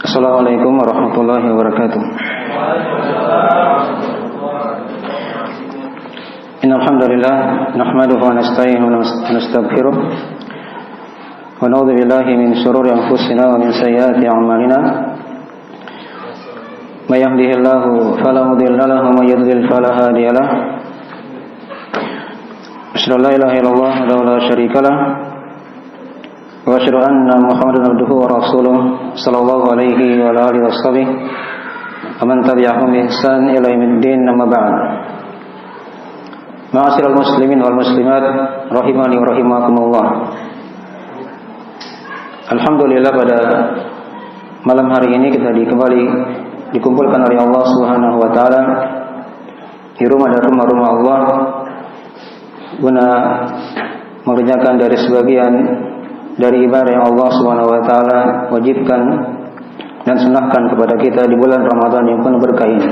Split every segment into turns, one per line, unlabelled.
Assalamualaikum warahmatullahi wabarakatuh. Innal hamdalillah nahmaduhu wa nasta'inuhu wa nastaghfiruh wa na'udzu billahi min shururi anfusina wa min sayyiati a'malina. May yahdihillahu fala mudilla lahu wa may yudlil fala hadiya lahu. Asyhadu an la ilaha illallah wa la syarika lahu wa asyhadu anna Muhammadan abduhu wa rasuluh sallallahu alaihi wa alihi washabihi wa man tabi'ahum bi ihsan ila yaumiddin, amma ba'd. Ma'asyiral muslimin wal muslimat rahimani wa rahimakumullah. Alhamdulillah, pada malam hari ini kita kembali dikumpulkan oleh Allah Subhanahu wa taala di rumah-rumah Allah guna mengerjakan dari sebagian dari ibadah yang Allah Subhanahu wa taala wajibkan dan sunahkan kepada kita di bulan Ramadan yang penuh berkah ini.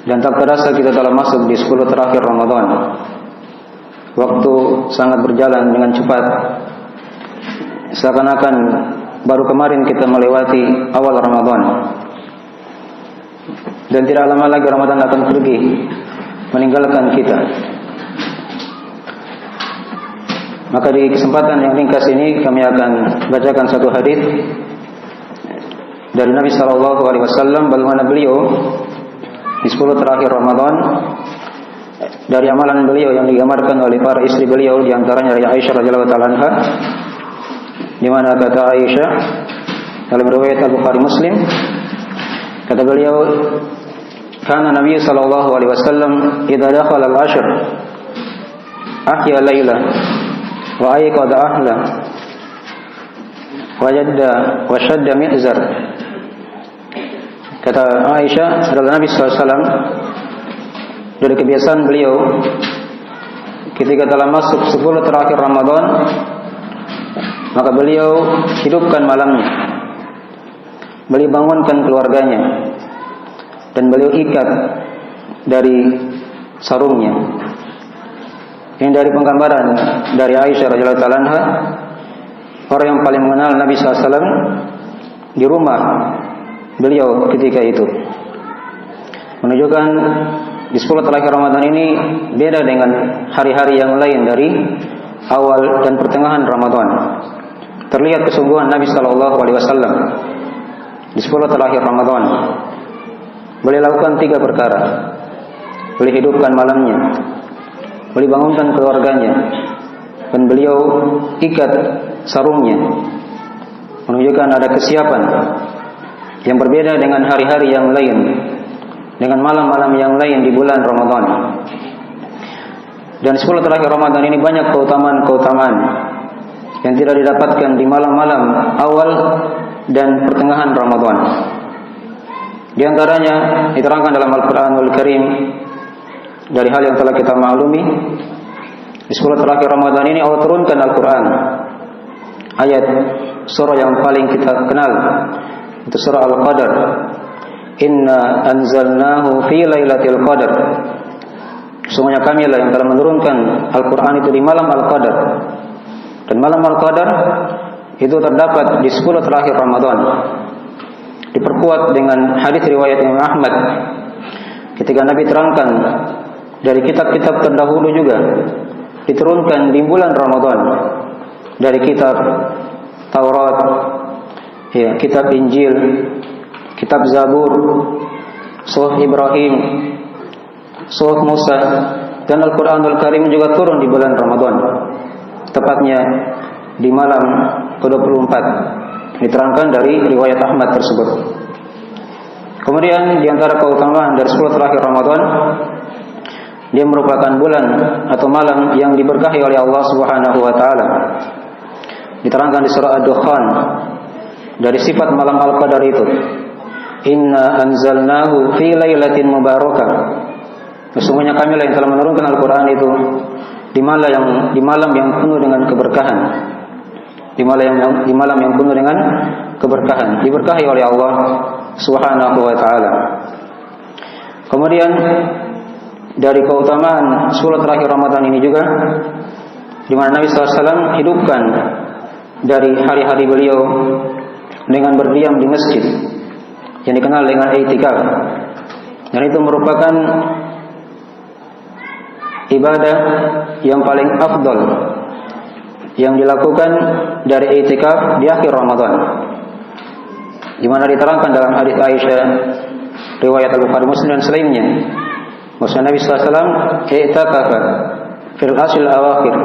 Dan tak terasa kita telah masuk di 10 terakhir Ramadan. Waktu sangat berjalan dengan cepat. Seakan-akan baru kemarin kita melewati awal Ramadan. Dan tidak lama lagi Ramadan akan pergi meninggalkan kita. Maka di kesempatan yang ringkas ini kami akan bacakan satu hadis dari Nabi sallallahu alaihi wasallam, bagaimana beliau di 10 terakhir Ramadan, dari amalan beliau yang digambarkan oleh para istri beliau, di antaranya dari Aisyah radhiyallahu taala anha, di mana kata Aisyah dalam riwayat Al-Bukhari Muslim, kata beliau, kana Nabi sallallahu alaihi wasallam idza dakhala al-ashr ahya lailah wa ayqadha ahla wajadda wa shadda mi'zar. Kata Aisyah adalah Nabi SAW dari kebiasaan beliau ketika telah masuk 10 terakhir Ramadan, maka beliau hidupkan malamnya, beliau bangunkan keluarganya, dan beliau ikat dari sarungnya. Ini dari penggambaran dari Aisyah radhiyallahu taala anha, orang yang paling mengenal Nabi SAW di rumah beliau ketika itu, menunjukkan di 10 terakhir Ramadan ini beda dengan hari-hari yang lain dari awal dan pertengahan Ramadan. Terlihat kesungguhan Nabi sallallahu alaihi wasallam di 10 terakhir Ramadan. Beliau lakukan 3 perkara. Beliau hidupkan malamnya, beliau bangunkan keluarganya, dan beliau ikat sarungnya, menunjukkan ada kesiapan yang berbeda dengan hari-hari yang lain, dengan malam-malam yang lain di bulan Ramadan. Dan 10 terakhir Ramadan ini banyak keutamaan-keutamaan yang tidak didapatkan di malam-malam awal dan pertengahan Ramadan. Di antaranya diterangkan dalam Al-Quranul Karim, dari hal yang telah kita maklumi, di 10 terakhir Ramadan ini Allah turunkan Al-Quran. Ayat surah yang paling kita kenal itu surah Al-Qadar. Inna anzalnahu fi lailatul qadar. Sungguhnya kamilah yang telah menurunkan Al-Quran itu di malam Al-Qadar. Dan malam Al-Qadar itu terdapat di 10 terakhir Ramadan. Diperkuat dengan hadis riwayat Imam Ahmad ketika Nabi terangkan dari kitab-kitab terdahulu juga diturunkan di bulan Ramadan, dari kitab Taurat, ya, kitab Injil, kitab Zabur, Suhuf Ibrahim, Suhuf Musa, dan Al-Quranul Karim juga turun di bulan Ramadan, tepatnya di malam ke-24. Diterangkan dari riwayat Ahmad tersebut. Kemudian di antara keutamaan dari 10 terakhir Ramadan, dia merupakan bulan atau malam yang diberkahi oleh Allah Subhanahu wa taala. Diterangkan di surah Ad-Dukhan dari sifat malam Al-Qadar itu, inna anzalnahu fi lailatin mubarakah. Sesungguhnya kamilah yang telah menurunkan Al-Quran itu di malam yang penuh dengan keberkahan. Di malam yang penuh dengan keberkahan, diberkahi oleh Allah Subhanahu wa taala. Kemudian dari keutamaan 10 terakhir Ramadan ini juga, di mana Nabi SAW hidupkan dari hari-hari beliau dengan berdiam di masjid yang dikenal dengan i'tikaf. Dan itu merupakan ibadah yang paling afdal yang dilakukan dari i'tikaf di akhir Ramadan, di mana diterangkan dalam hadis Aisyah riwayat Al-Bukhari Muslim dan selainnya, bahwa Nabi SAW i'takafa fil ashr awakhir,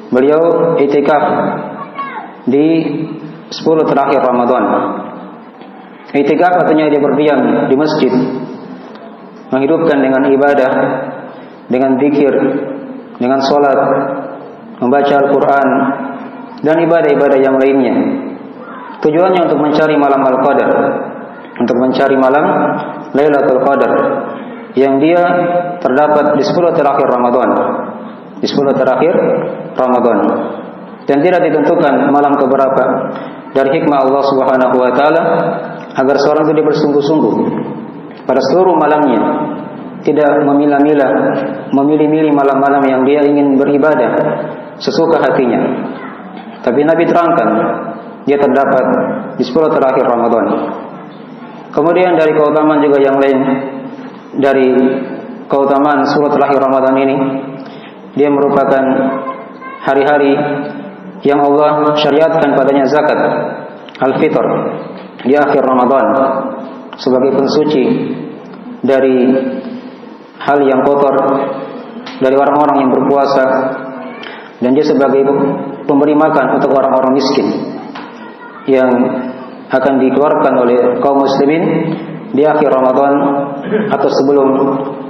beliau i'tikaf di 10 terakhir Ramadan. I'tikaf artinya dia berdiam di masjid, menghidupkan dengan ibadah, dengan zikir, dengan salat, membaca Al-Quran, dan ibadah-ibadah yang lainnya. Tujuannya untuk mencari malam Al-Qadar, untuk mencari malam Lailatul Qadar, yang dia terdapat di 10 terakhir Ramadan, di 10 terakhir Ramadan. Dan tidak ditentukan malam keberapa. Dari hikmah Allah Subhanahu wa taala agar seorang itu bersungguh-sungguh pada seluruh malamnya, tidak memilah-milah, memilih-milih malam-malam yang dia ingin beribadah sesuka hatinya. Tapi Nabi terangkan, dia terdapat di 10 terakhir Ramadan. Kemudian dari keutamaan juga yang lain, dari keutamaan 10 terakhir Ramadan ini, dia merupakan hari-hari yang Allah syariatkan padanya zakat al-fitr di akhir Ramadan sebagai pensuci dari hal yang kotor dari orang-orang yang berpuasa, dan dia sebagai pemberi makan untuk orang-orang miskin yang akan dikeluarkan oleh kaum muslimin di akhir Ramadan atau sebelum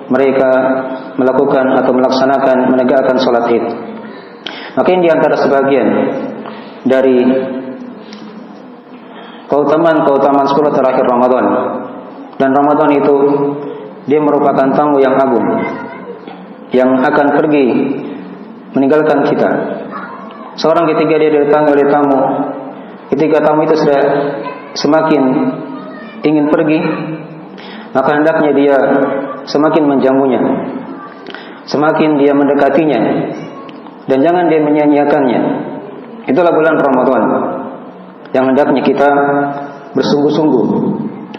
mereka melakukan atau melaksanakan menegakkan salat Id. Maka ini diantara sebagian dari keutamaan 10 terakhir Ramadan. Dan Ramadan itu dia merupakan tamu yang agung yang akan pergi meninggalkan kita. Seorang ketika dia didatangi oleh tamu, ketika tamu itu sudah semakin ingin pergi, maka hendaknya dia semakin menjamunya, semakin dia mendekatinya, dan jangan dia menyia-nyiakannya. Itulah bulan Ramadan yang hendaknya kita bersungguh-sungguh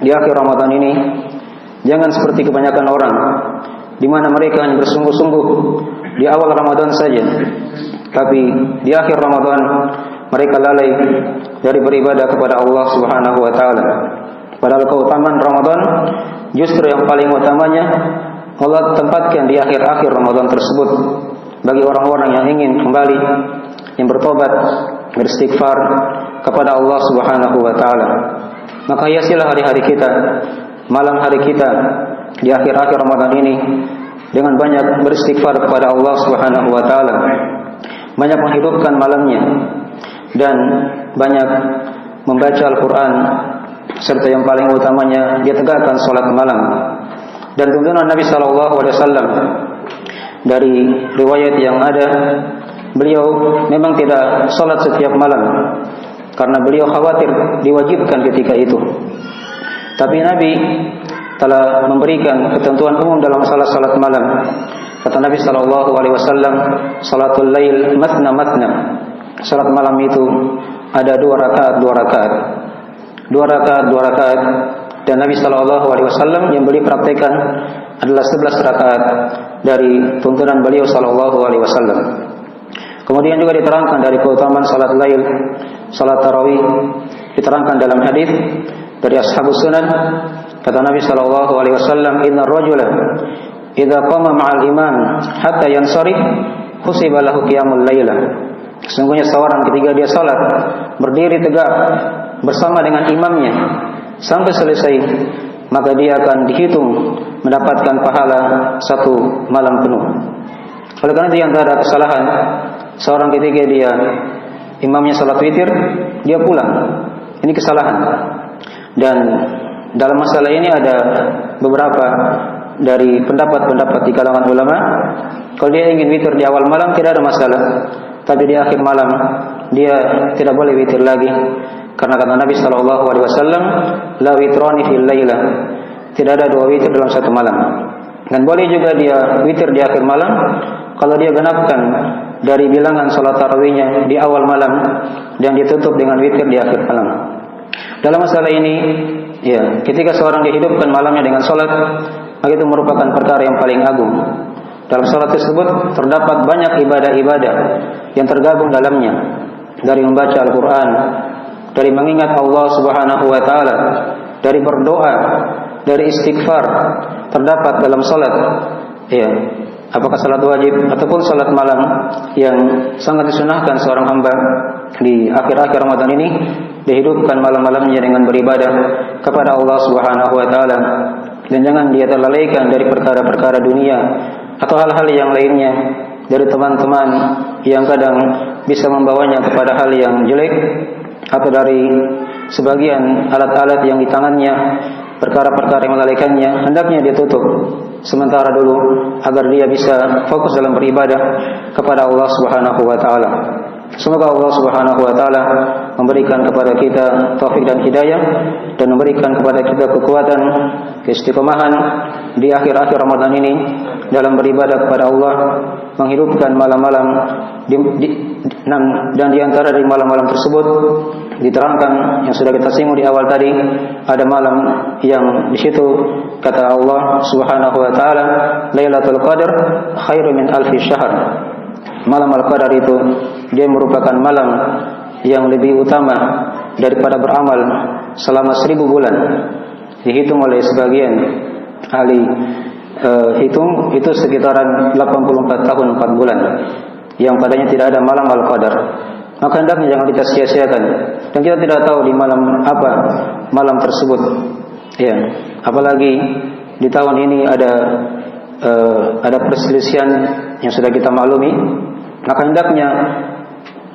di akhir Ramadan ini. Jangan seperti kebanyakan orang, di mana mereka hanya bersungguh-sungguh di awal Ramadan saja, tapi di akhir Ramadan mereka lalai dari beribadah kepada Allah Subhanahu wa taala. Padahal keutamaan Ramadan justru yang paling utamanya Allah tempatkan di akhir-akhir Ramadan tersebut bagi orang-orang yang ingin kembali, yang bertobat, beristighfar kepada Allah Subhanahu wa taala. Maka hiasilah hari-hari kita, malam hari kita di akhir-akhir Ramadan ini dengan banyak beristighfar kepada Allah Subhanahu wa taala, banyak menghidupkan malamnya, dan banyak membaca Al-Quran, serta yang paling utamanya dia tegakkan salat malam. Dan tuntunan Nabi SAW dari riwayat yang ada, beliau memang tidak salat setiap malam karena beliau khawatir diwajibkan ketika itu. Tapi Nabi telah memberikan ketentuan umum dalam masalah salat malam. Kata Nabi SAW, salatul lail matna matna. Salat malam itu ada 2 rakaat. Dan Nabi SAW yang beliau praktekkan adalah 11 rakaat dari tuntunan beliau SAW. Kemudian juga diterangkan dari keutamaan salat lail, salat tarawih, diterangkan dalam hadis dari ashabus sunan. Kata Nabi SAW, inna rajula idza qama ma'al imam hatta yansarif husiba lahu qiyamul lailah. Sesungguhnya seorang ketika dia salat berdiri tegak bersama dengan imamnya sampai selesai, maka dia akan dihitung mendapatkan pahala 1 malam penuh. Oleh karena itu, yang ada kesalahan seorang ketika dia imamnya salat witir, dia pulang. Ini kesalahan. Dan dalam masalah ini ada beberapa dari pendapat-pendapat di kalangan ulama. Kalau dia ingin witir di awal malam tidak ada masalah, tapi di akhir malam dia tidak boleh witir lagi, karena kata Nabi SAW, la witrani fil lailah, tidak ada 2 witir dalam 1 malam. Dan boleh juga dia witir di akhir malam kalau dia genapkan dari bilangan salat tarawihnya di awal malam dan ditutup dengan witir di akhir malam. Dalam masalah ini, ya, ketika seorang dihidupkan malamnya dengan salat, maka itu merupakan perkara yang paling agung. Dalam salat tersebut terdapat banyak ibadah-ibadah yang tergabung dalamnya, dari membaca Al-Quran, dari mengingat Allah Subhanahu wa taala, dari berdoa, dari istighfar, terdapat dalam salat. Ya, apakah salat wajib ataupun salat malam yang sangat disunahkan seorang hamba di akhir-akhir Ramadan ini dihidupkan malam-malamnya dengan beribadah kepada Allah Subhanahu wa taala, dan jangan dia terlalaikan dari perkara-perkara dunia atau hal-hal yang lainnya dari teman-teman yang kadang bisa membawanya kepada hal yang jelek, atau dari sebagian alat-alat yang di tangannya, perkara-perkara yang melalaikannya. Hendaknya dia tutup sementara dulu agar dia bisa fokus dalam beribadah kepada Allah Subhanahu wa taala. Semoga Allah Subhanahu wa taala memberikan kepada kita taufik dan hidayah, dan memberikan kepada kita kekuatan, keistiqomahan di akhir-akhir Ramadan ini dalam beribadah kepada Allah, menghidupkan malam-malam dan di antara dari malam-malam tersebut diterangkan yang sudah kita singgung di awal tadi, ada malam yang di situ kata Allah Subhanahu wa taala, Lailatul Qadar khairu min alfi syahr. Malam Al-Qadar itu dia merupakan malam yang lebih utama daripada beramal selama 1000 bulan. Dihitung oleh sebagian ahli hitung itu sekitaran 84 tahun 4 bulan yang padanya tidak ada malam Al-Qadar. Maka hendaknya jangan kita sia-siakan, dan kita tidak tahu di malam apa malam tersebut. Ya, apalagi di tahun ini ada perselisihan yang sudah kita maklumi. Maka hendaknya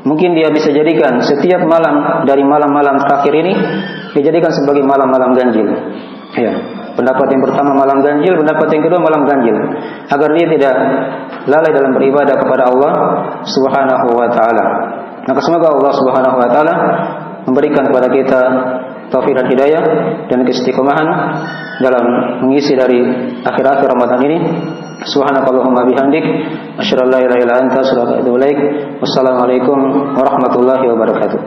mungkin dia bisa jadikan setiap malam dari malam-malam terakhir ini dijadikan sebagai malam-malam ganjil. Ya, pendapat yang pertama malam ganjil, pendapat yang kedua malam ganjil, agar dia tidak lalai dalam beribadah kepada Allah Subhanahu wa taala. Maka semoga Allah Subhanahu wa taala memberikan kepada kita taufik dan hidayah dan keistiqomahan dalam mengisi dari akhir-akhir Ramadan ini. Subhanakallahumma bihamdik, asyhadu an la ilaha illa anta, astaghfiruka wa atubu ilaik. Wassalamualaikum warahmatullahi wabarakatuh.